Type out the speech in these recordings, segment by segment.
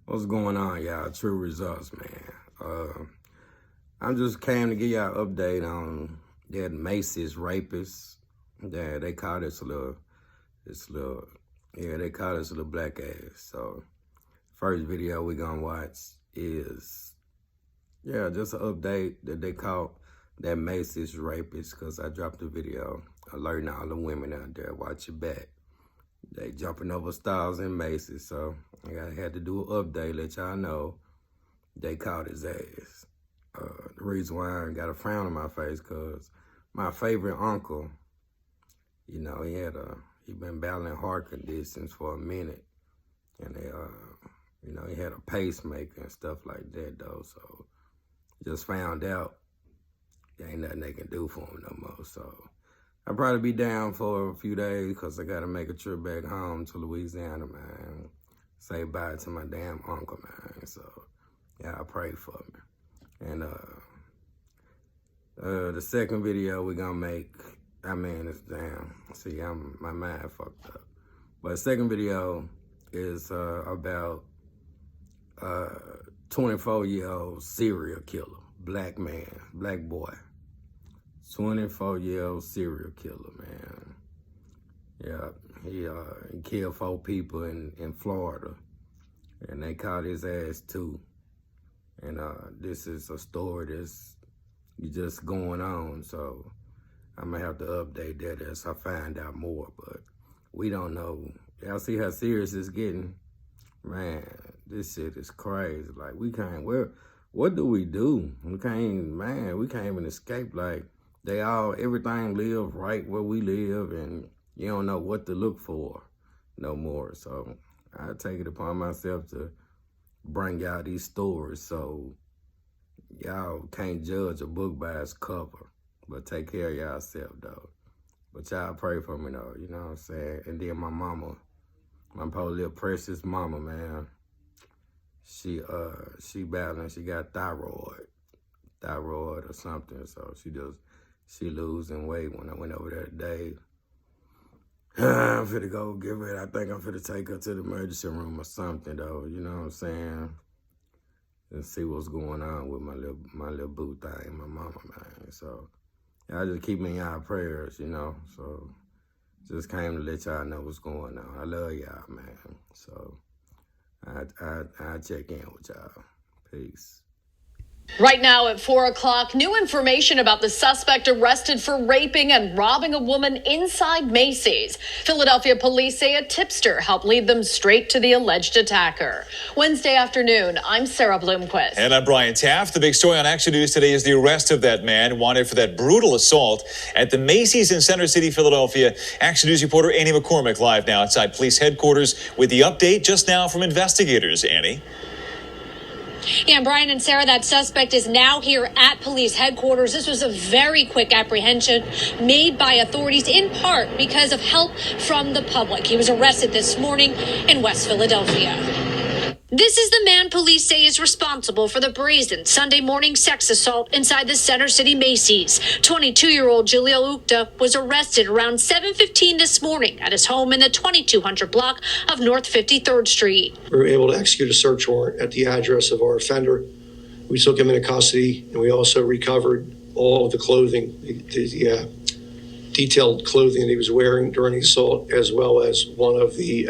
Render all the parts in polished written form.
What's going on, y'all? True Results, man. I just came to give y'all an update on that Macy'S Rapist. Yeah, they call this little black ass. So, first video we gonna watch is, just an update that they caught that Macy'S Rapist, because I dropped a video alerting all the women out there, watch your back. They jumping over stars in Macy's, so I had to do an update, let y'all know they caught his ass. The reason why I got a frown on my face, because my favorite uncle, you know, he been battling heart conditions for a minute, and they, you know, he had a pacemaker and stuff like that though. So just found out there ain't nothing they can do for him no more. So I'll probably be down for a few days because I got to make a trip back home to Louisiana, man. Say bye to my damn uncle, man. So, yeah, pray for me. And the second video we going to make, I mean, it's damn. See, my mind fucked up. But the second video is about 24-year-old serial killer, black man, black boy. 24-year-old serial killer, man. Yeah, he killed 4 people in Florida, and they caught his ass too. And this is a story that's just going on, so I'm gonna have to update that as I find out more, but we don't know. Y'all see how serious it's getting? Man, this shit is crazy. Like, we can't, what do? We can't even escape. Like, everything live right where we live, and you don't know what to look for no more. So I take it upon myself to bring y'all these stories so y'all can't judge a book by its cover, but take care of y'allself though. But y'all pray for me though, you know what I'm saying? And then my mama, my poor little precious mama, man, she battling, she got thyroid or something, so she losing weight. When I went over there today, I'm finna go give her, I think I'm finna take her to the emergency room or something though, you know what I'm saying? And see what's going on with my little boo thing, my mama, man. So y'all just keep me in y'all prayers, you know? So just came to let y'all know what's going on. I love y'all, man. So I check in with y'all. Peace. Right now at 4 o'clock, new information about the suspect arrested for raping and robbing a woman inside Macy's. Philadelphia police say a tipster helped lead them straight to the alleged attacker. Wednesday afternoon, I'm Sarah Bloomquist. And I'm Brian Taft. The big story on Action News today is the arrest of that man wanted for that brutal assault at the Macy's in Center City, Philadelphia. Action News reporter Annie McCormick live now outside police headquarters with the update just now from investigators. Annie? Yeah, Brian and Sarah, that suspect is now here at police headquarters. This was a very quick apprehension made by authorities in part because of help from the public. He was arrested this morning in West Philadelphia. This is the man police say is responsible for the brazen Sunday morning sex assault inside the Center City Macy's. 22-year-old Jalil Ukta was arrested around 7:15 this morning at his home in the 2200 block of North 53rd Street. We were able to execute a search warrant at the address of our offender. We took him into custody, and we also recovered all of the clothing, the detailed clothing that he was wearing during the assault, as well as one of the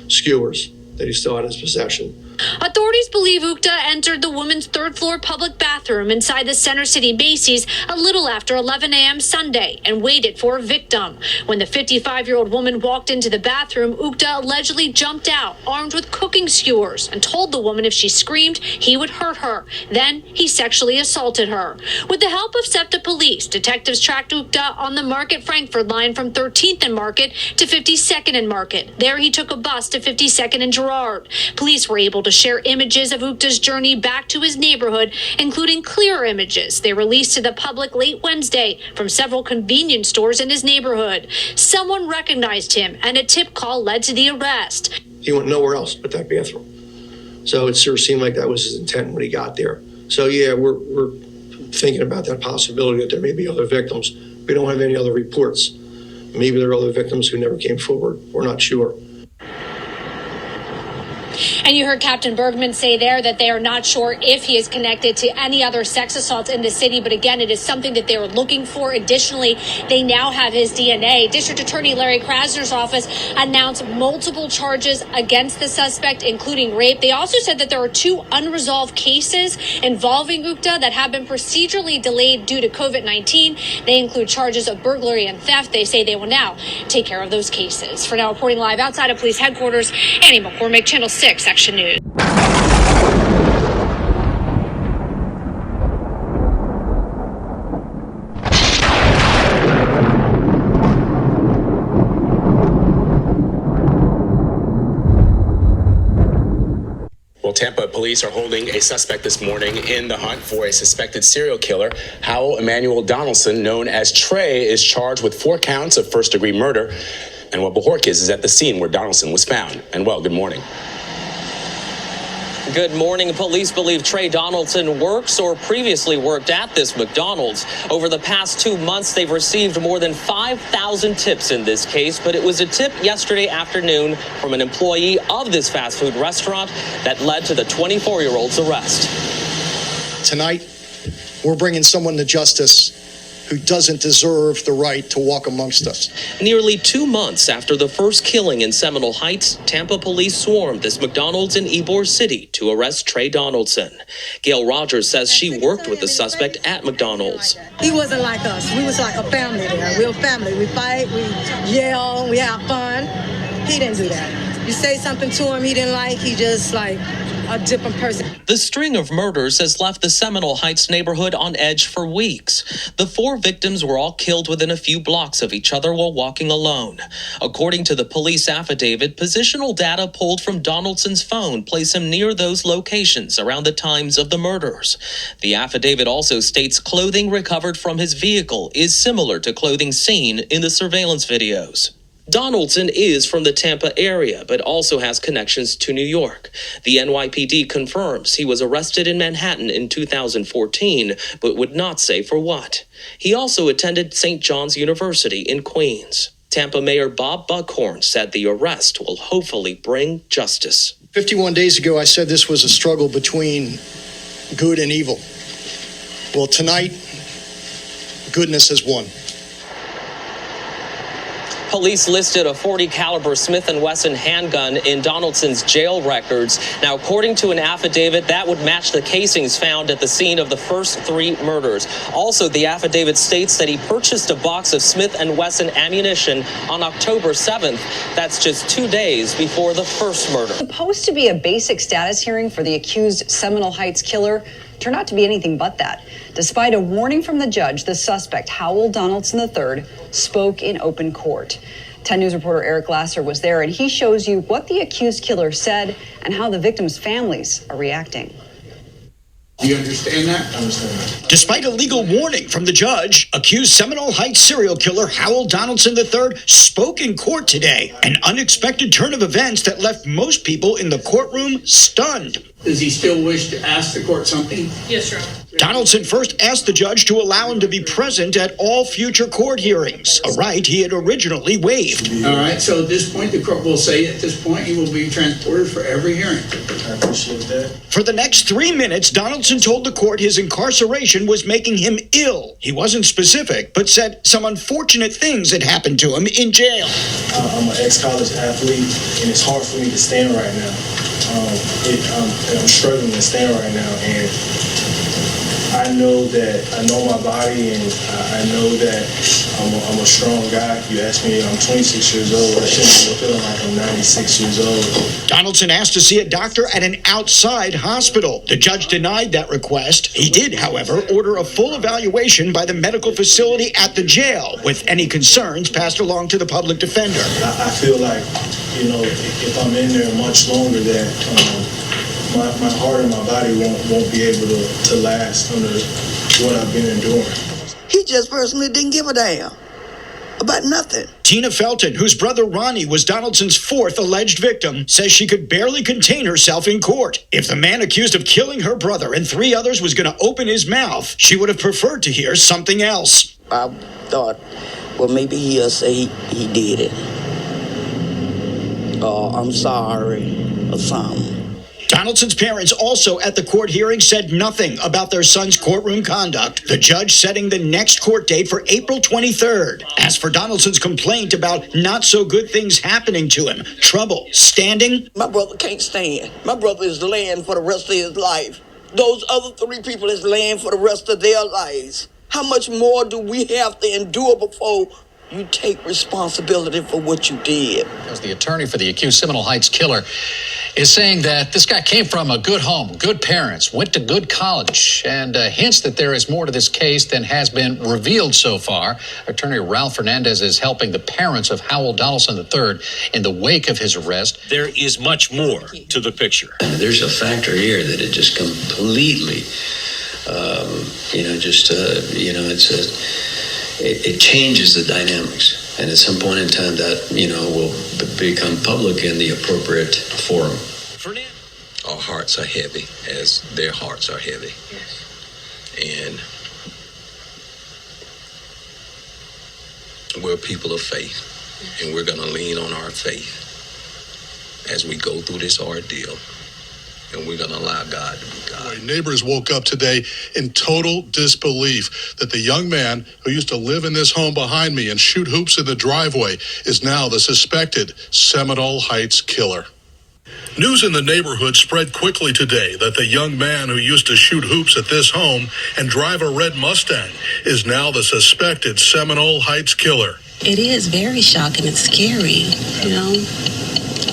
skewers that he still had in his possession. Authorities believe Ukta entered the woman's third-floor public bathroom inside the Center City Macy's a little after 11 a.m. Sunday and waited for a victim. When the 55-year-old woman walked into the bathroom, Ukta allegedly jumped out, armed with cooking skewers, and told the woman if she screamed, he would hurt her. Then he sexually assaulted her. With the help of SEPTA police, detectives tracked Ukta on the Market Frankford line from 13th and Market to 52nd and Market. There he took a bus to 52nd and Girard. Police were able to share images of Ukta's journey back to his neighborhood, including clearer images they released to the public late Wednesday from several convenience stores in his neighborhood. Someone recognized him, and a tip call led to the arrest. He went nowhere else but that bathroom. So it sort of seemed like that was his intent when he got there. So yeah, we're thinking about that possibility that there may be other victims. We don't have any other reports. Maybe there are other victims who never came forward. We're not sure. And you heard Captain Bergman say there that they are not sure if he is connected to any other sex assaults in the city. But again, it is something that they were looking for. Additionally, they now have his DNA. District Attorney Larry Krasner's office announced multiple charges against the suspect, including rape. They also said that there are 2 unresolved cases involving Gupta that have been procedurally delayed due to COVID-19. They include charges of burglary and theft. They say they will now take care of those cases. For now, reporting live outside of police headquarters, Annie McCormick, Channel 6 Action News. Well, Tampa police are holding a suspect this morning in the hunt for a suspected serial killer. Howell Emmanuel Donaldson, known as Trey, is charged with 4 counts of first-degree murder. And Webber Horkis is at the scene where Donaldson was found. And well, good morning. Good morning. Police believe Trey Donaldson works or previously worked at this McDonald's. Over the past 2 months, they've received more than 5,000 tips in this case, but it was a tip yesterday afternoon from an employee of this fast food restaurant that led to the 24-year-old's arrest. Tonight, we're bringing someone to justice who doesn't deserve the right to walk amongst us. Nearly 2 months after the first killing in Seminole Heights, Tampa police swarmed this McDonald's in Ybor City to arrest Trey Donaldson. Gail Rogers says she worked with the suspect at McDonald's. He wasn't like us. We was like a family there. We're a family. We fight, we yell, we have fun. He didn't do that. You say something to him he didn't like, he just like a different person. The string of murders has left the Seminole Heights neighborhood on edge for weeks. The 4 victims were all killed within a few blocks of each other while walking alone. According to the police affidavit, positional data pulled from Donaldson's phone place him near those locations around the times of the murders. The affidavit also states clothing recovered from his vehicle is similar to clothing seen in the surveillance videos. Donaldson is from the Tampa area, but also has connections to New York. The NYPD confirms he was arrested in Manhattan in 2014, but would not say for what. He also attended St. John's University in Queens. Tampa Mayor Bob Buckhorn said the arrest will hopefully bring justice. 51 days ago, I said this was a struggle between good and evil. Well, tonight, goodness has won. Police listed a .40 caliber Smith & Wesson handgun in Donaldson's jail records. Now, according to an affidavit, that would match the casings found at the scene of the first 3 murders. Also, the affidavit states that he purchased a box of Smith & Wesson ammunition on October 7th. That's just 2 days before the first murder. Supposed to be a basic status hearing for the accused Seminole Heights killer turned out to be anything but that. Despite a warning from the judge, the suspect, Howell Donaldson III, spoke in open court. 10 News reporter Eric Lasser was there, and he shows you what the accused killer said and how the victims' families are reacting. Do you understand that? I understand that. Despite a legal warning from the judge, accused Seminole Heights serial killer Howell Donaldson III spoke in court today. An unexpected turn of events that left most people in the courtroom stunned. Does he still wish to ask the court something? Yes, sir. Donaldson first asked the judge to allow him to be present at all future court hearings, a right he had originally waived. All right, so at this point, the court will say at this point he will be transported for every hearing. I appreciate that. For the next 3 minutes, Donaldson told the court his incarceration was making him ill. He wasn't specific, but said some unfortunate things had happened to him in jail. I'm an ex-college athlete, and it's hard for me to stand right now. I'm struggling to stand right now, and I know my body, and I know that I'm a strong guy. You ask me, I'm 26 years old. I shouldn't be feeling like I'm 96 years old. Donaldson asked to see a doctor at an outside hospital. The judge denied that request. He did, however, order a full evaluation by the medical facility at the jail, with any concerns passed along to the public defender. I feel like, if I'm in there much longer, that my heart and my body won't be able to last under what I've been enduring. He just personally didn't give a damn about nothing. Tina Felton, whose brother Ronnie was Donaldson's 4th alleged victim, says she could barely contain herself in court. If the man accused of killing her brother and 3 others was going to open his mouth, she would have preferred to hear something else. I thought, well, maybe he'll say he did it. I'm sorry or something. Donaldson's parents also at the court hearing said nothing about their son's courtroom conduct. The judge setting the next court date for April 23rd. As for Donaldson's complaint about not so good things happening to him, trouble standing. My brother can't stand. My brother is laying for the rest of his life. Those other 3 people is laying for the rest of their lives. How much more do we have to endure before you take responsibility for what you did? As the attorney for the accused Seminole Heights killer is saying that this guy came from a good home, good parents, went to good college, and hints that there is more to this case than has been revealed so far. Attorney Ralph Fernandez is helping the parents of Howell Donaldson III in the wake of his arrest. There is much more to the picture. There's a factor here that it just completely, it changes the dynamics. And at some point in time that, will become public in the appropriate forum. Our hearts are heavy, as their hearts are heavy. Yes. And we're people of faith, and we're going to lean on our faith as we go through this ordeal. And we're going to allow God to be God. Neighbors woke up today in total disbelief that the young man who used to live in this home behind me and shoot hoops in the driveway is now the suspected Seminole Heights killer. News in the neighborhood spread quickly today that the young man who used to shoot hoops at this home and drive a red Mustang is now the suspected Seminole Heights killer. It is very shocking. It's scary,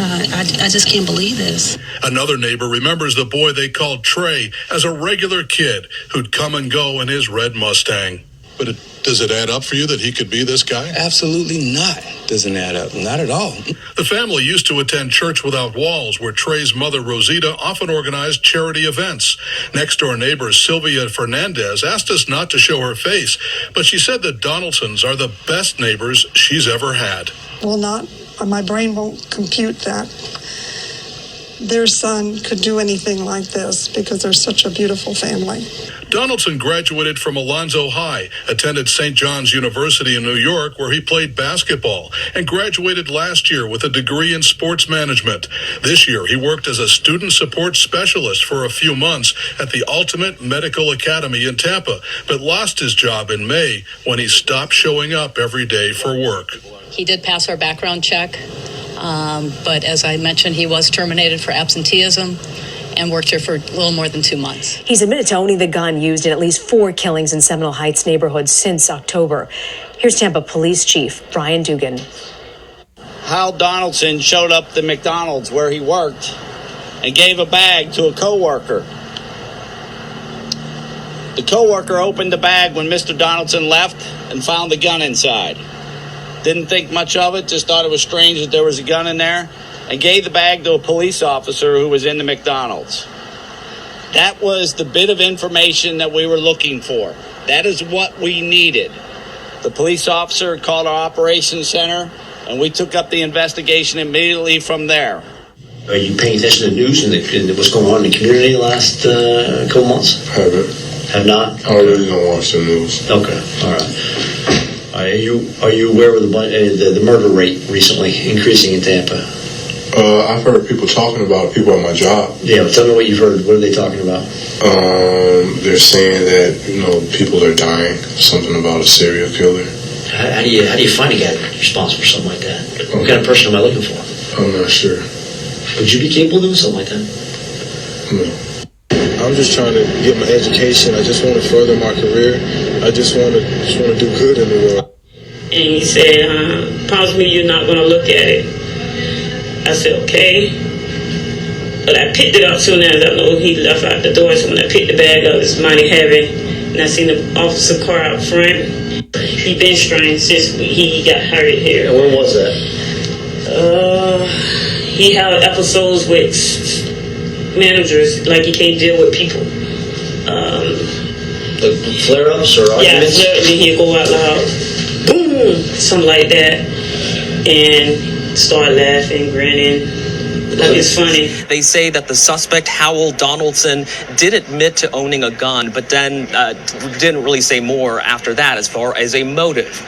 I just can't believe this. Another neighbor remembers the boy they called Trey as a regular kid who'd come and go in his red Mustang. But does it add up for you that he could be this guy? Absolutely not. Doesn't add up. Not at all. The family used to attend Church Without Walls, where Trey's mother, Rosita, often organized charity events. Next-door neighbor Sylvia Fernandez asked us not to show her face, but she said the Donaldsons are the best neighbors she's ever had. Well, my brain won't compute that their son could do anything like this because they're such a beautiful family. Donaldson graduated from Alonzo High, attended St. John's University in New York, where he played basketball, and graduated last year with a degree in sports management. This year, he worked as a student support specialist for a few months at the Ultimate Medical Academy in Tampa, but lost his job in May when he stopped showing up every day for work. He did pass our background check, but as I mentioned, he was terminated for absenteeism and worked here for a little more than 2 months. He's admitted to owning the gun used in at least 4 killings in Seminole Heights neighborhoods since October. Here's Tampa Police Chief Brian Dugan. Hal Donaldson showed up at the McDonald's where he worked and gave a bag to a coworker. The coworker opened the bag when Mr. Donaldson left and found the gun inside. Didn't think much of it, just thought it was strange that there was a gun in there, and gave the bag to a police officer who was in the McDonald's. That was the bit of information that we were looking for. That is what we needed. The police officer called our operations center, and we took up the investigation immediately from there. Are you paying attention to the news and what's going on in the community the last couple months? Haven't. Have not? I really don't watch the news. Okay, all right. Are you aware of the murder rate recently increasing in Tampa? I've heard people talking about it, people at my job. Yeah, tell me what you've heard. What are they talking about? They're saying that, people are dying. Something about a serial killer. How do you find a guy responsible for something like that? What kind of person am I looking for? I'm not sure. Would you be capable of doing something like that? No. I'm just trying to get my education. I just want to further my career. I just want to do good in the world. And he said, possibly you're not going to look at it. I said, okay. But I picked it up soon as I know he left out the door. So when I picked the bag up, it's mighty heavy. And I seen the officer car out front. He been strange since he got hurt here. And when was that? He had episodes with managers, like he can't deal with people. The flare-ups or arguments? Yeah, and then he'd go out loud, boom, something like that, and start laughing, grinning. It's funny. They say that the suspect, Howell Donaldson, did admit to owning a gun, but then didn't really say more after that as far as a motive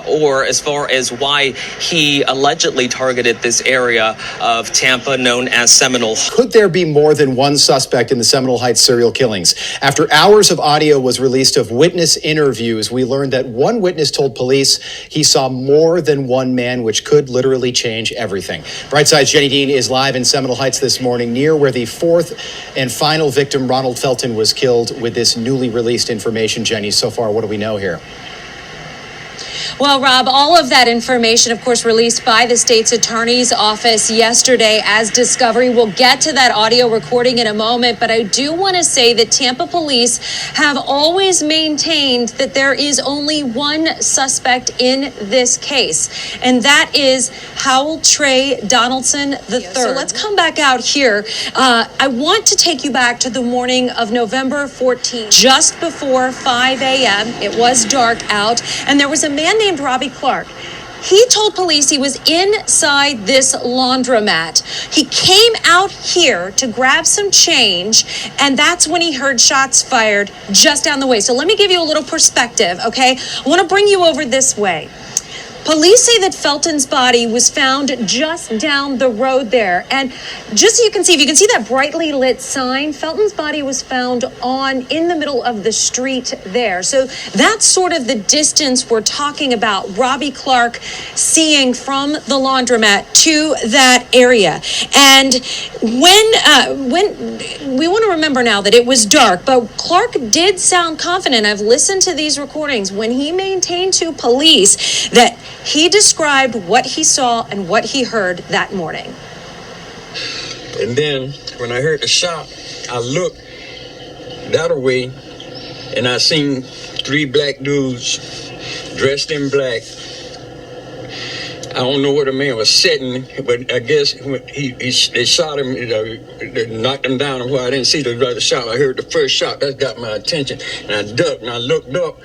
or as far as why he allegedly targeted this area of Tampa known as Seminole. Could there be more than one suspect in the Seminole Heights serial killings? After hours of audio was released of witness interviews, we learned that one witness told police he saw more than one man, which could literally change everything. Brightside's Jenny Dean is live in Seminole Heights this morning, near where the fourth and final victim, Ronald Felton, was killed, with this newly released information. Jenny, so far, what do we know here? Well, Rob, all of that information, of course, released by the state's attorney's office yesterday as discovery. We'll get to that audio recording in a moment, but I do want to say that Tampa police have always maintained that there is only one suspect in this case, and that is Howell Trey Donaldson III. So let's come back out here. I want to take you back to the morning of November 14th, just before 5 a.m. It was dark out, and there was a man named Robbie Clark. He told police he was inside this laundromat. He came out here to grab some change, and that's when he heard shots fired just down the way. So let me give you a little perspective, okay? I want to bring you over this way. Police say that Felton's body was found just down the road there. And just so you can see, if you can see that brightly lit sign, Felton's body was found in the middle of the street there. So that's sort of the distance we're talking about Robbie Clark seeing from the laundromat to that area. And when we want to remember now that it was dark, but Clark did sound confident. I've listened to these recordings when he maintained to police that he described what he saw and what he heard that morning. And then when I heard the shot, I looked that way and I seen 3 black dudes dressed in black. I don't know where the man was sitting, but I guess they shot him, they knocked him down. And I didn't see the other shot. I heard the first shot. That got my attention. And I ducked and I looked up.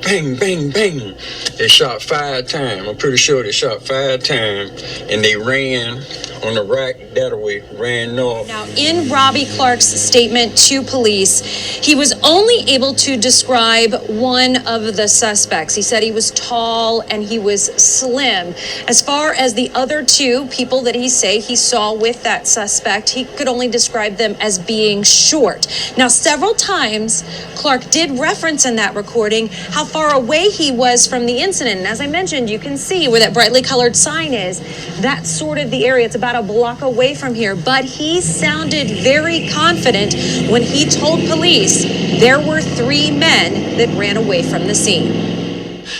Bang, bang, bang. They shot 5 times. I'm pretty sure they shot 5 times. And they ran on the rack that way, ran north. Now, in Robbie Clark's statement to police, he was only able to describe one of the suspects. He said he was tall and he was slim. As far as the other 2 people that he saw with that suspect, he could only describe them as being short. Now, several times, Clark did reference in that recording how far away he was from the incident. And as I mentioned, you can see where that brightly colored sign is. That's sort of the area. It's about a block away from here. But he sounded very confident when he told police there were 3 men that ran away from the scene.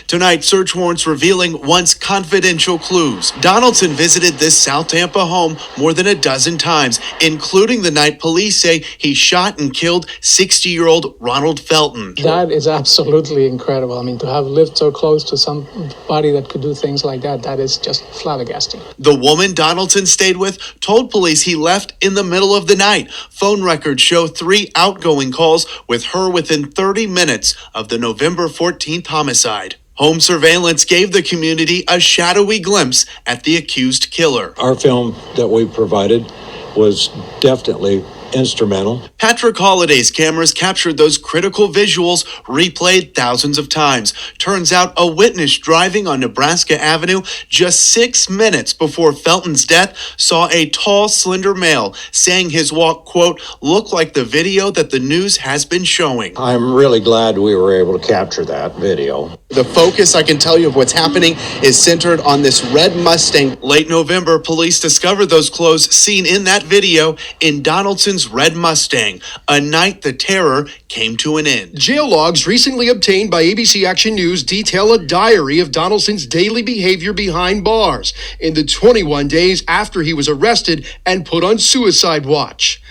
Tonight, search warrants revealing once confidential clues. Donaldson visited this South Tampa home more than a dozen times, including the night police say he shot and killed 60-year-old Ronald Felton. That is absolutely incredible. I mean, to have lived so close to somebody that could do things like that, that is just flabbergasting. The woman Donaldson stayed with told police he left in the middle of the night. Phone records show 3 outgoing calls with her within 30 minutes of the November 14th homicide. Home surveillance gave the community a shadowy glimpse at the accused killer. Our film that we provided was definitely instrumental. Patrick Holliday's cameras captured those critical visuals, replayed thousands of times. Turns out a witness driving on Nebraska Avenue just 6 minutes before Felton's death saw a tall, slender male saying his walk, quote, looked like the video that the news has been showing. I'm really glad we were able to capture that video. The focus, I can tell you, of what's happening is centered on this red Mustang. Late November, police discovered those clothes seen in that video in Donaldson's red Mustang. A night the terror came to an end. Jail logs recently obtained by ABC Action News detail a diary of Donaldson's daily behavior behind bars in the 21 days after he was arrested and put on suicide watch.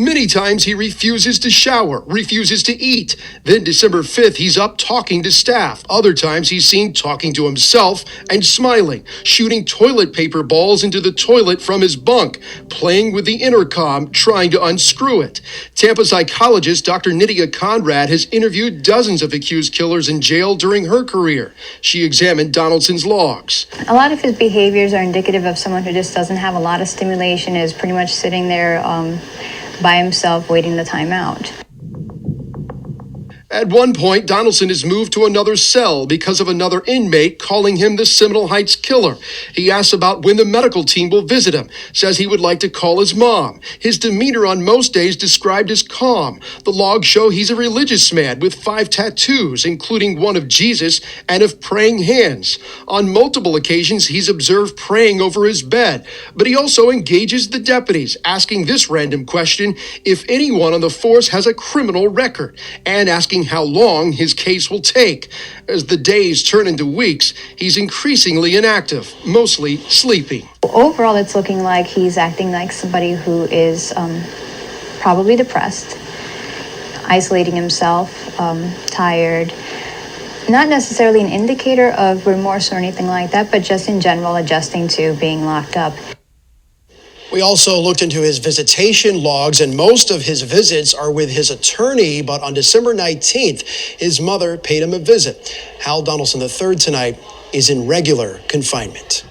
Many times he refuses to shower, refuses to eat. Then December 5th, he's up talking to staff. Other times he's seen talking to himself and smiling, shooting toilet paper balls into the toilet from his bunk, playing with the intercom, trying to unscrew it. Tampa psychologist Dr. Nydia Conrad has interviewed dozens of accused killers in jail during her career. She examined Donaldson's logs. A lot of his behaviors are indicative of someone who just doesn't have a lot of stimulation, is pretty much sitting there by himself waiting the time out. At one point, Donaldson is moved to another cell because of another inmate calling him the Seminole Heights killer. He asks about when the medical team will visit him, says he would like to call his mom. His demeanor on most days described as calm. The logs show he's a religious man with 5 tattoos, including one of Jesus and of praying hands. On multiple occasions, he's observed praying over his bed, but he also engages the deputies, asking this random question: if anyone on the force has a criminal record, and asking how long his case will take. As the days turn into weeks, he's increasingly inactive, mostly sleeping. Overall, it's looking like he's acting like somebody who is probably depressed, isolating himself, tired. Not necessarily an indicator of remorse or anything like that, but just in general adjusting to being locked up. We also looked into his visitation logs, and most of his visits are with his attorney, but on December 19th, his mother paid him a visit. Hal Donaldson III tonight is in regular confinement.